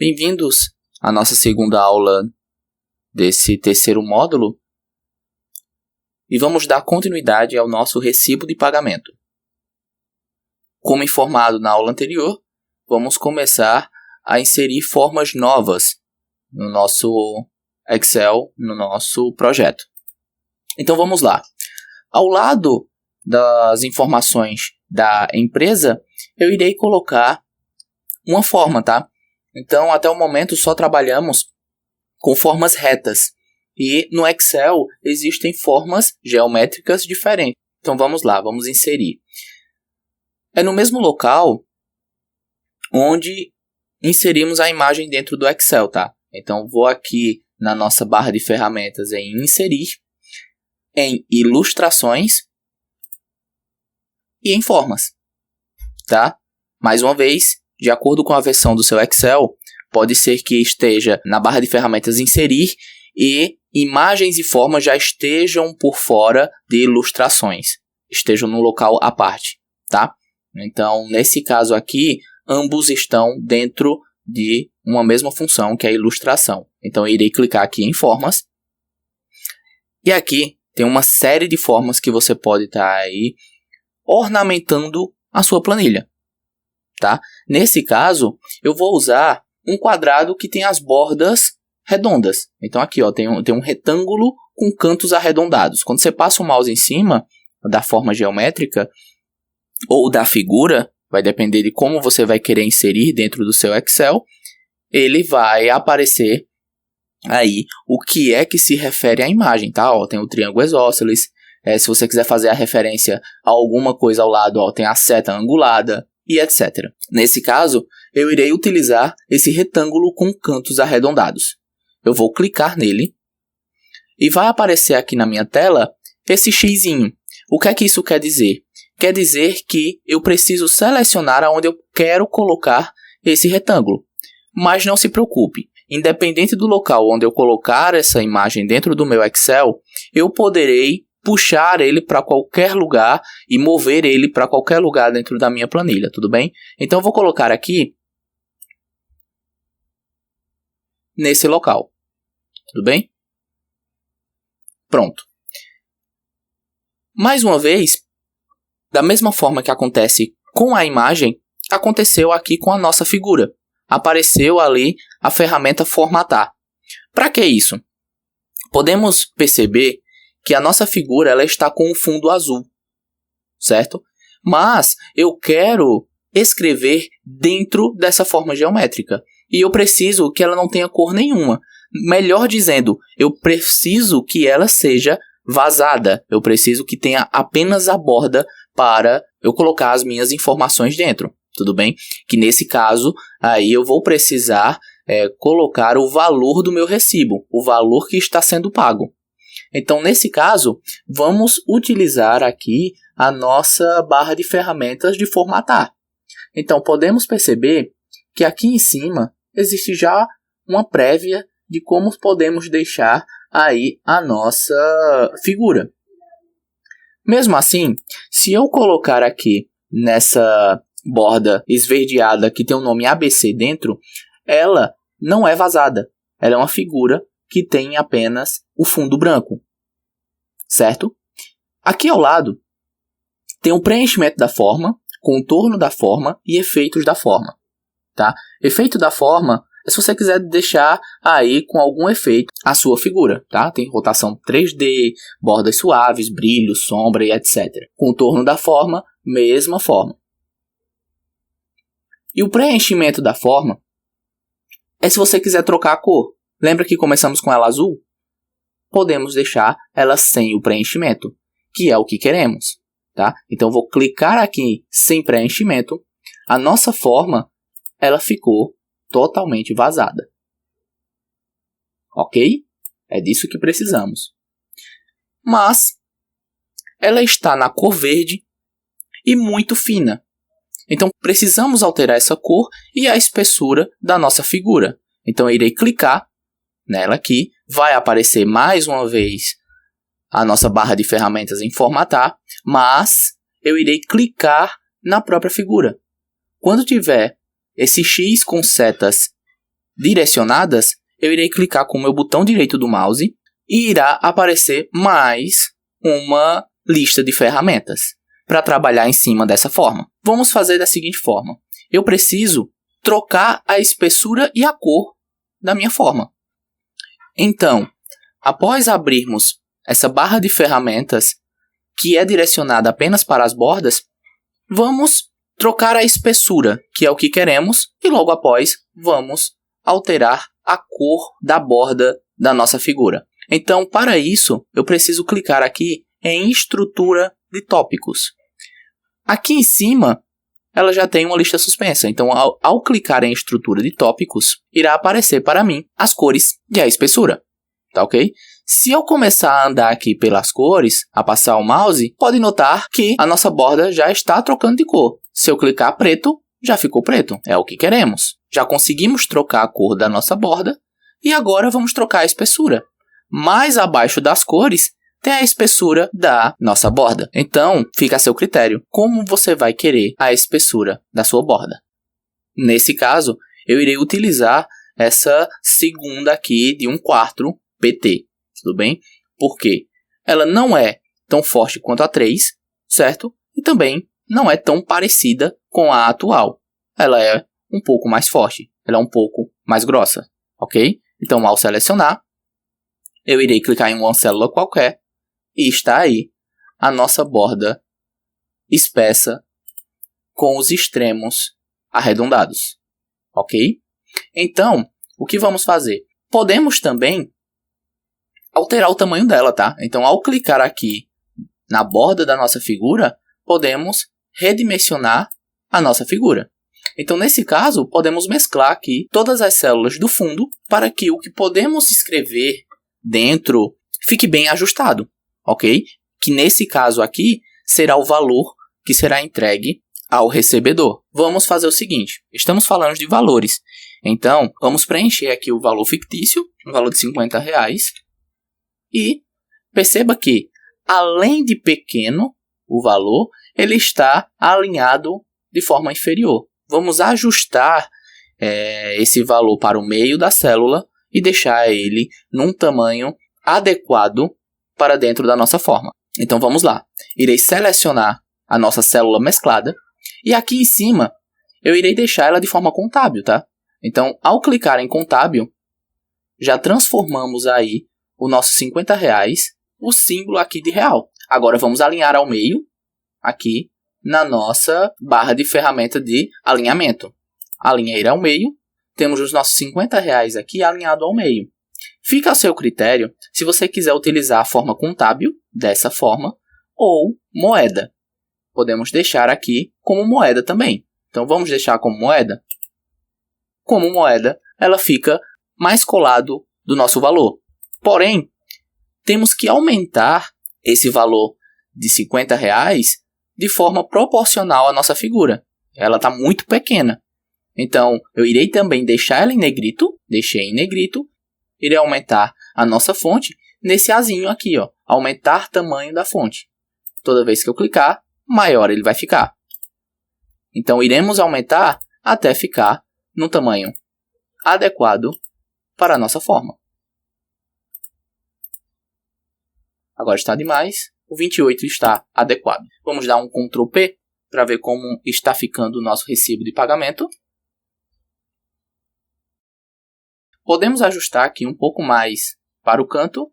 Bem-vindos à nossa segunda aula desse terceiro módulo e vamos dar continuidade ao nosso recibo de pagamento. Como informado na aula anterior, vamos começar a inserir formas novas no nosso Excel, no nosso projeto. Então vamos lá. Ao lado das informações da empresa, eu irei colocar uma forma, tá? Então, até o momento, só trabalhamos com formas retas. E no Excel existem formas geométricas diferentes. Então, vamos lá, vamos inserir. É no mesmo local onde inserimos a imagem dentro do Excel, tá? Então, vou aqui na nossa barra de ferramentas em Inserir, em Ilustrações e em Formas, tá? Mais uma vez, de acordo com a versão do seu Excel, pode ser que esteja na barra de ferramentas Inserir e imagens e formas já estejam por fora de ilustrações, estejam no local à parte, tá? Então, nesse caso aqui, ambos estão dentro de uma mesma função, que é a ilustração. Então, eu irei clicar aqui em Formas. E aqui tem uma série de formas que você pode estar aí ornamentando a sua planilha, tá? Nesse caso, eu vou usar um quadrado que tem as bordas redondas. Então, aqui ó, tem um retângulo com cantos arredondados. Quando você passa o mouse em cima da forma geométrica ou da figura, vai depender de como você vai querer inserir dentro do seu Excel, ele vai aparecer aí o que é que se refere à imagem, tá? Ó, tem o triângulo isósceles. Se você quiser fazer a referência a alguma coisa ao lado, ó, tem a seta angulada e etc. Nesse caso, eu irei utilizar esse retângulo com cantos arredondados. Eu vou clicar nele e vai aparecer aqui na minha tela esse xizinho. O que é que isso quer dizer? Quer dizer que eu preciso selecionar aonde eu quero colocar esse retângulo. Mas não se preocupe, independente do local onde eu colocar essa imagem dentro do meu Excel, eu poderei puxar ele para qualquer lugar e mover ele para qualquer lugar dentro da minha planilha, tudo bem? Então eu vou colocar aqui nesse local, tudo bem? Pronto. Mais uma vez, da mesma forma que acontece com a imagem, aconteceu aqui com a nossa figura. Apareceu ali a ferramenta Formatar. Para que isso? Podemos perceber que a nossa figura ela está com um fundo azul, certo? Mas eu quero escrever dentro dessa forma geométrica. E eu preciso que ela não tenha cor nenhuma. Melhor dizendo, eu preciso que ela seja vazada. Eu preciso que tenha apenas a borda para eu colocar as minhas informações dentro. Tudo bem? Que nesse caso, aí eu vou precisar colocar o valor do meu recibo. O valor que está sendo pago. Então, nesse caso, vamos utilizar aqui a nossa barra de ferramentas de formatar. Então, podemos perceber que aqui em cima existe já uma prévia de como podemos deixar aí a nossa figura. Mesmo assim, se eu colocar aqui nessa borda esverdeada que tem o nome ABC dentro, ela não é vazada. Ela é uma figura que tem apenas o fundo branco, certo? Aqui ao lado tem o preenchimento da forma, contorno da forma e efeitos da forma, tá? Efeito da forma é se você quiser deixar aí com algum efeito a sua figura, tá? Tem rotação 3D, bordas suaves, brilho, sombra e etc. Contorno da forma, mesma forma. E o preenchimento da forma é se você quiser trocar a cor. Lembra que começamos com ela azul? Podemos deixar ela sem o preenchimento, que é o que queremos, tá? Então, vou clicar aqui sem preenchimento. A nossa forma, ela ficou totalmente vazada. Ok? É disso que precisamos. Mas, ela está na cor verde e muito fina. Então, precisamos alterar essa cor e a espessura da nossa figura. Então, eu irei clicar nela aqui, vai aparecer mais uma vez a nossa barra de ferramentas em formatar, mas eu irei clicar na própria figura. Quando tiver esse X com setas direcionadas, eu irei clicar com o meu botão direito do mouse e irá aparecer mais uma lista de ferramentas para trabalhar em cima dessa forma. Vamos fazer da seguinte forma. Eu preciso trocar a espessura e a cor da minha forma. Então, após abrirmos essa barra de ferramentas, que é direcionada apenas para as bordas, vamos trocar a espessura, que é o que queremos, e logo após vamos alterar a cor da borda da nossa figura. Então, para isso, eu preciso clicar aqui em estrutura de tópicos. Aqui em cima, ela já tem uma lista suspensa. Então, ao clicar em estrutura de tópicos, irá aparecer para mim as cores e a espessura. Tá ok? Se eu começar a andar aqui pelas cores, a passar o mouse, pode notar que a nossa borda já está trocando de cor. Se eu clicar preto, já ficou preto. É o que queremos. Já conseguimos trocar a cor da nossa borda e agora vamos trocar a espessura. Mais abaixo das cores tem a espessura da nossa borda. Então, fica a seu critério como você vai querer a espessura da sua borda. Nesse caso, eu irei utilizar essa segunda aqui de 1/4 PT. Tudo bem? Porque ela não é tão forte quanto a 3, certo? E também não é tão parecida com a atual. Ela é um pouco mais forte. Ela é um pouco mais grossa. Ok? Então, ao selecionar, eu irei clicar em uma célula qualquer e está aí a nossa borda espessa com os extremos arredondados. Ok? Então, o que vamos fazer? Podemos também alterar o tamanho dela, tá? Então, ao clicar aqui na borda da nossa figura, podemos redimensionar a nossa figura. Então, nesse caso, podemos mesclar aqui todas as células do fundo para que o que podemos escrever dentro fique bem ajustado, ok? Que nesse caso aqui será o valor que será entregue ao recebedor. Vamos fazer o seguinte, estamos falando de valores. Então, vamos preencher aqui o valor fictício, o valor de R$50, e perceba que, além de pequeno, o valor, ele está alinhado de forma inferior. Vamos ajustar esse valor para o meio da célula e deixar ele num tamanho adequado para dentro da nossa forma. Então vamos lá. Irei selecionar a nossa célula mesclada e aqui em cima eu irei deixar ela de forma contábil, tá? Então, ao clicar em contábil, já transformamos aí o nosso R$50, o símbolo aqui de real. Agora vamos alinhar ao meio, aqui na nossa barra de ferramenta de alinhamento. Alinhar ao meio, temos os nossos R$50 aqui alinhado ao meio. Fica a seu critério se você quiser utilizar a forma contábil, dessa forma, ou moeda. Podemos deixar aqui como moeda também. Então vamos deixar como moeda? Como moeda, ela fica mais colado do nosso valor. Porém, temos que aumentar esse valor de R$50 de forma proporcional à nossa figura. Ela está muito pequena. Então, eu irei também deixar ela em negrito. Deixei em negrito. Irei aumentar a nossa fonte nesse azinho aqui, ó. Aumentar tamanho da fonte. Toda vez que eu clicar, maior ele vai ficar. Então, iremos aumentar até ficar no tamanho adequado para a nossa forma. Agora está demais. O 28 está adequado. Vamos dar um Ctrl P para ver como está ficando o nosso recibo de pagamento. Podemos ajustar aqui um pouco mais para o canto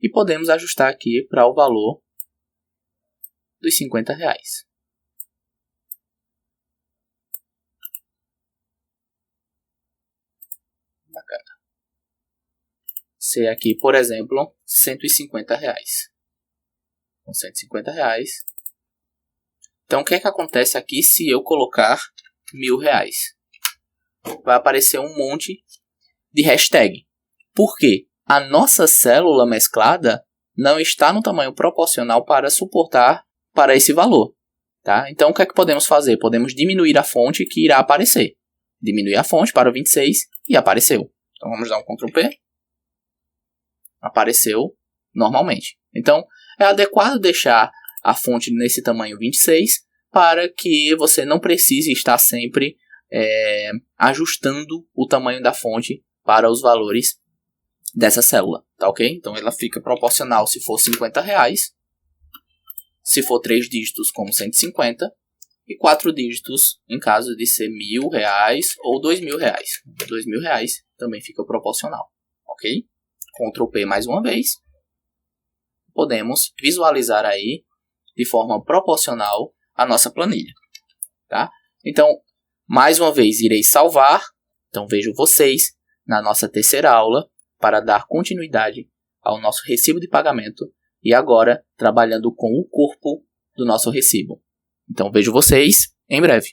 e podemos ajustar aqui para o valor dos R$50. Bacana. Ser aqui, por exemplo, R$150. Com R$150. Então, o que é que acontece aqui se eu colocar R$1.000? Vai aparecer um monte de hashtag. Por quê? A nossa célula mesclada não está no tamanho proporcional para suportar para esse valor. Tá? Então, o que é que podemos fazer? Podemos diminuir a fonte que irá aparecer. Diminuir a fonte para o 26 e apareceu. Então, vamos dar um Ctrl P. Apareceu normalmente. Então, é adequado deixar a fonte nesse tamanho 26 para que você não precise estar sempre ajustando o tamanho da fonte para os valores dessa célula, tá ok? Então ela fica proporcional se for R$50, se for 3 dígitos como 150 e 4 dígitos em caso de ser R$1.000 ou R$2.000. R$2.000 também fica proporcional, ok? Ctrl P mais uma vez. Podemos visualizar aí de forma proporcional a nossa planilha, tá? Então, mais uma vez, irei salvar. Então, vejo vocês na nossa terceira aula para dar continuidade ao nosso recibo de pagamento e agora trabalhando com o corpo do nosso recibo. Então, vejo vocês em breve.